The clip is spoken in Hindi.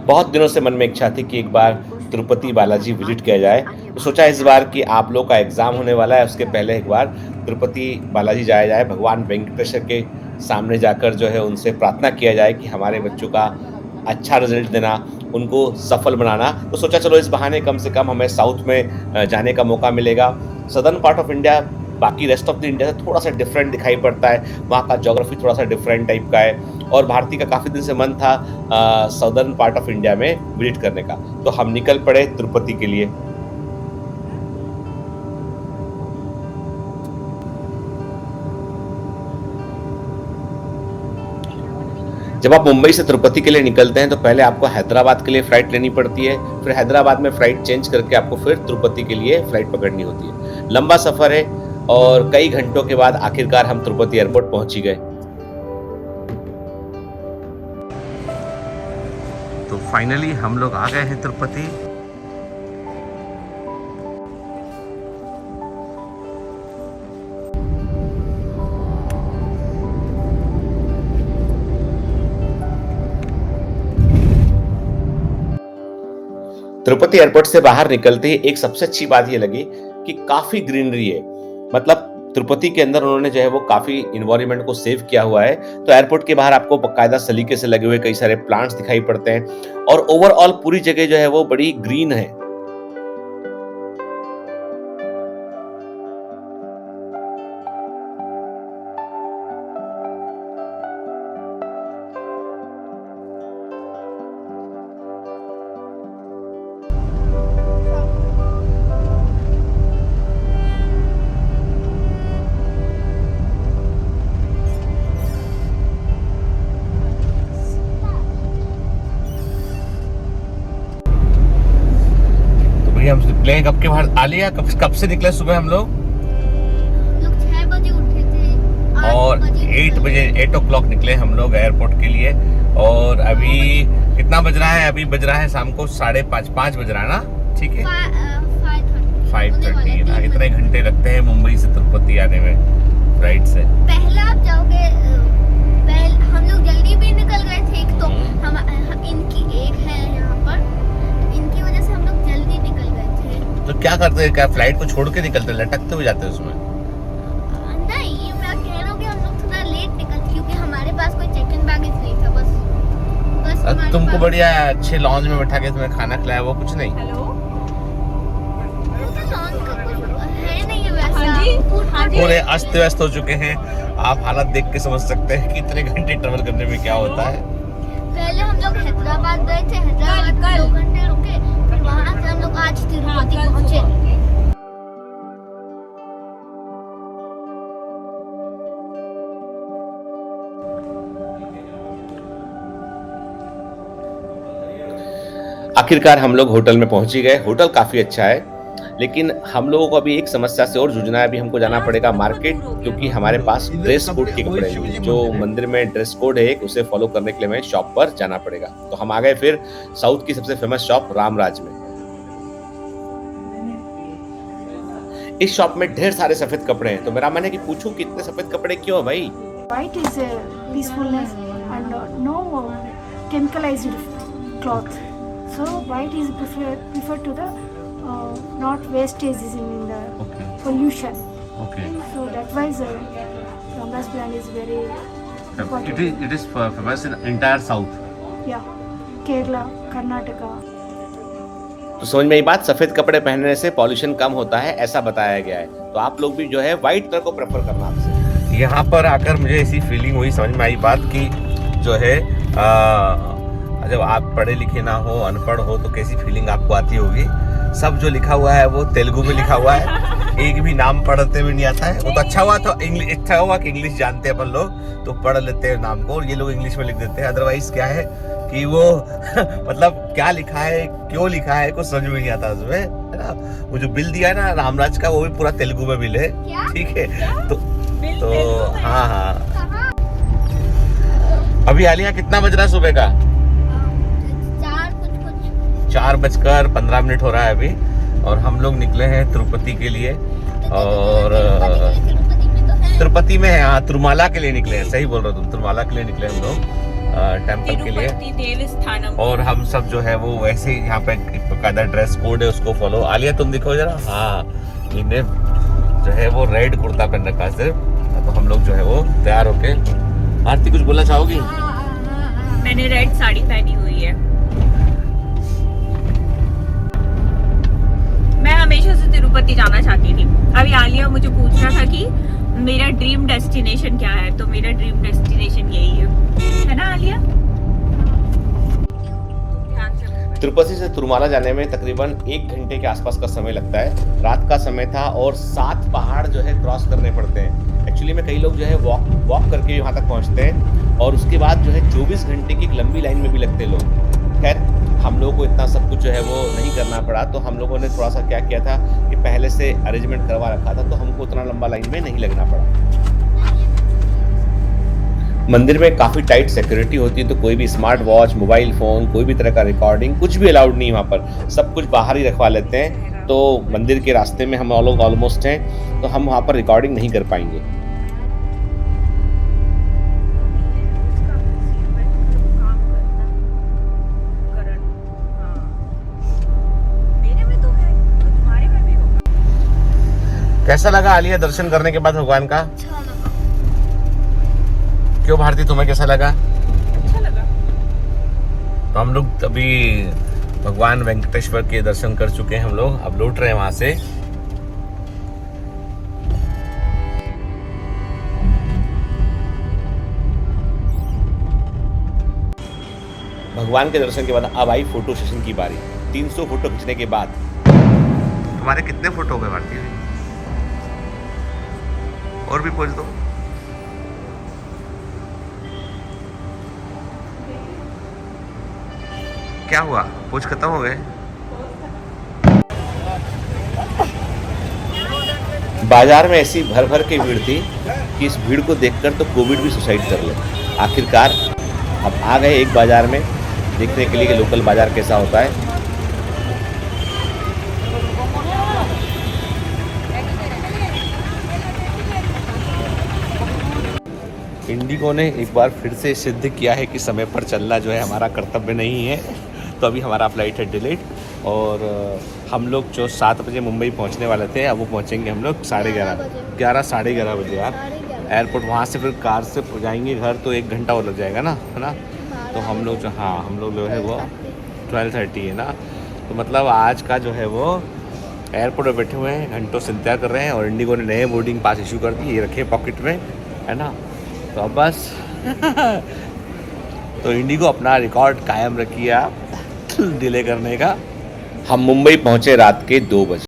बहुत दिनों से मन में इच्छा थी कि एक बार तिरुपति बालाजी विजिट किया जाए। तो सोचा इस बार कि आप लोग का एग्ज़ाम होने वाला है, उसके पहले एक बार तिरुपति बालाजी जाया जाए, भगवान वेंकटेश्वर के सामने जाकर जो है उनसे प्रार्थना किया जाए कि हमारे बच्चों का अच्छा रिज़ल्ट देना, उनको सफल बनाना। तो सोचा चलो इस बहाने कम से कम हमें साउथ में जाने का मौका मिलेगा। सदर्न पार्ट ऑफ इंडिया बाकी रेस्ट ऑफ द इंडिया से थोड़ा-सा डिफरेंट दिखाई पड़ता है, वहाँ का ज्योग्राफी थोड़ा-सा डिफरेंट टाइप का है और भारती का काफ़ी दिन से मन था साउदर्न पार्ट ऑफ इंडिया में विजिट करने का। तो हम निकल पड़े तिरुपति के लिए। जब आप मुंबई से तिरुपति के लिए निकलते हैं तो पहले आपको हैदराबाद के लिए फ़्लाइट लेनी पड़ती है, फिर हैदराबाद में फ़्लाइट चेंज करके आपको फिर तिरुपति के लिए फ़्लाइट पकड़नी होती है। लंबा सफ़र है और कई घंटों के बाद आखिरकार हम तिरुपति एयरपोर्ट पहुँच ही गए। तो फाइनली हम लोग आ गए हैं तिरुपति। तिरुपति एयरपोर्ट से बाहर निकलते ही एक सबसे अच्छी बात ये लगी कि काफ़ी ग्रीनरी है। मतलब तिरुपति के अंदर उन्होंने जो है वो काफ़ी एनवायरनमेंट को सेव किया हुआ है। तो एयरपोर्ट के बाहर आपको बाकायदा सलीके से लगे हुए कई सारे प्लांट्स दिखाई पड़ते हैं और ओवरऑल पूरी जगह जो है वो बड़ी ग्रीन है। हम निकले कब के बाहर आलिया कब से निकले सुबह हम लोग 6 बजे उठे थे और 8 o'clock निकले हम लोग एयरपोर्ट के लिए। और अभी कितना बज रहा है? अभी बज रहा है शाम को 5:30 बज रहा है ना? ठीक है 5:30 ना। इतने घंटे लगते हैं मुंबई से तिरुपति आने में फ्लाइट से। पहले आप जाओगे, हम लोग जल्दी भी निकल गए थे। एक तो हम इनकी एक है यहाँ पर, तो इनकी वजह से हम लोग जल्दी निकल गए थे। तो क्या करते हैं? क्या फ्लाइट को छोड़ के निकलते, लटकते हुए जाते हैं उसमें? नहीं, मैं कह रहा हूँ कि हम लोग थोड़ा लेट निकल, क्योंकि हमारे पास कोई चेक इन बैगेज नहीं था। बस तुमको बढ़िया अच्छे लॉन्ज में बैठा के तुम्हें खाना खिलाया, वो कुछ नहीं? पूरे अस्त व्यस्त हो चुके हैं। आप हालत देख के समझ सकते हैं कि इतने घंटे ट्रेवल करने में क्या होता है। पहले हम लोग हैदराबाद गए थे, हैदराबाद में 2 घंटे रुके, फिर वहाँ से हम लोग आज तिरुपति पहुँचे। आखिरकार हम लोग होटल में पहुंच ही गए। होटल काफ़ी अच्छा है, लेकिन हम लोगों को अभी एक समस्या से और जूझना है। अभी हमको जाना पड़ेगा मार्केट, क्योंकि हमारे पास ड्रेस कोड के कपड़े हैं। जो मंदिर में ड्रेस कोड है एक, उसे फॉलो करने के लिए हमें शॉप पर जाना पड़ेगा। तो हम आ गए फिर साउथ की सबसे फेमस शॉप रामराज में। इस शॉप में ढेर सारे सफेद कपड़े हैं। तो मेरा मन है कि पूछूं कि इतने सफेद कपड़े क्यों है भाई? White is a peacefulness and no chemicalized cloth. So white is preferred to the not wastage is in the pollution. Okay. So that why Ramdas brand is very important. It is famous in entire south. Yeah, Kerala, Karnataka. तो समझ में आई बात, सफेद कपड़े पहनने से पॉल्यूशन कम होता है, ऐसा बताया गया है। तो आप लोग भी जो है व्हाइट कलर को प्रेफर करना आपसे। यहाँ पर आकर मुझे ऐसी फीलिंग हुई, समझ में आई बात कि जो है जब आप पढ़े लिखे ना हो, अनपढ़ हो, तो कैसी फीलिंग आपको आती होगी। सब जो लिखा हुआ है वो तेलुगु में लिखा हुआ है, एक भी नाम पढ़ते हुए नहीं आता है। वो तो अच्छा हुआ तो अच्छा हुआ कि इंग्लिश जानते हैं अपन लोग, तो पढ़ लेते हैं नाम को, और ये लोग इंग्लिश में लिख देते हैं। अदरवाइज क्या है कि वो मतलब क्या लिखा है, क्यों लिखा है, कुछ समझ में नहीं आता उसमें, है ना। वो जो बिल दिया है ना रामराज का, वो भी पूरा तेलुगु में बिल है, ठीक है। तो हाँ, अभी आलिया कितना बज रहा है सुबह का? 4:15 हो रहा है अभी, और हम लोग निकले हैं तिरुपति के लिए। और तिरुपति में है, हाँ, तिरुमाला के लिए निकले हैं, सही बोल रहे हो तुम, तिरुमाला के लिए निकले हम लोग। टेम्पल के लिए। तिरुपति देवस्थानम। और हम सब जो है वो वैसे ही यहाँ पे बकायदा ड्रेस कोड है उसको फॉलो। आलिया तुम दिखो जरा, हाँ इन्हें जो है वो रेड कुर्ता पहन रखा है सिर्फ, तो हम लोग जो है वो तैयार होके। आरती कुछ बोलना चाहोगी? मैंने रेड साड़ी पहनी हुई है। मैं हमेशा से तिरुपति जाना चाहती थी। अभी आलिया मुझे पूछ रहा था कि मेरा ड्रीम डेस्टिनेशन क्या है, तो मेरा ड्रीम डेस्टिनेशन यही है ना आलिया? तिरुपति से तिरुमाला जाने में तकरीबन 1 घंटे के आसपास का समय लगता है। रात का समय था और 7 पहाड़ जो है क्रॉस करने पड़ते हैं। एक्चुअली में कई लोग जो है वॉक करके वहाँ तक पहुँचते हैं और उसके बाद जो है 24 घंटे की एक लंबी लाइन में भी लगते लोग। खैर हम लोगों को इतना सब कुछ जो है वो नहीं करना पड़ा, तो हम लोगों ने थोड़ा सा क्या किया था कि पहले से अरेंजमेंट करवा रखा था, तो हमको उतना लंबा लाइन में नहीं लगना पड़ा। मंदिर में काफ़ी टाइट सिक्योरिटी होती है, तो कोई भी स्मार्ट वॉच, मोबाइल फ़ोन, कोई भी तरह का रिकॉर्डिंग कुछ भी अलाउड नहीं है वहाँ पर। सब कुछ बाहर ही रखवा लेते हैं। तो मंदिर के रास्ते में हम लोग ऑलमोस्ट हैं, तो हम वहाँ पर रिकॉर्डिंग नहीं कर पाएंगे। कैसा लगा आलिया दर्शन करने के बाद भगवान का? अच्छा लगा। क्यों भारती, तुम्हें कैसा लगा? अच्छा लगा। तो हम लोग अभी भगवान वेंकटेश्वर के दर्शन कर चुके हैं हम लोग, अब लौट रहे हैं वहां से। भगवान के दर्शन के बाद अब आई फोटो सेशन की बारी। 300 फोटो खींचने के बाद तुम्हारे कितने फोटो हो गए भारती? और भी पूछ दो। क्या हुआ, पूछ खत्म हो गए? बाजार में ऐसी भर भर के भीड़ थी कि इस भीड़ को देखकर तो कोविड भी सुसाइड कर ले। आखिरकार अब आ गए एक बाजार में देखने के लिए कि लोकल बाजार कैसा होता है। इंडिगो ने एक बार फिर से सिद्ध किया है कि समय पर चलना जो है हमारा कर्तव्य नहीं है। तो अभी हमारा फ्लाइट है डिलेड और हम लोग जो 7 बजे मुंबई पहुंचने वाले थे, अब वो पहुंचेंगे हम लोग 11:30 साढ़े 11 बजे यार एयरपोर्ट। वहाँ से फिर कार से जाएंगे घर, तो 1 घंटा और लग जाएगा ना, है ना? तो हम लोग जो है वो 12:30 है ना। तो मतलब आज का जो है वो एयरपोर्ट पर बैठे हुए हैं, घंटों से इंतजार कर रहे हैं और इंडिगो ने नए बोर्डिंग पास इशू कर दिए, ये रखे पॉकेट में, है ना? तो अब बस तो इंडिगो अपना रिकॉर्ड कायम रखिए आप डिले करने का। हम मुंबई पहुंचे रात के 2 बजे।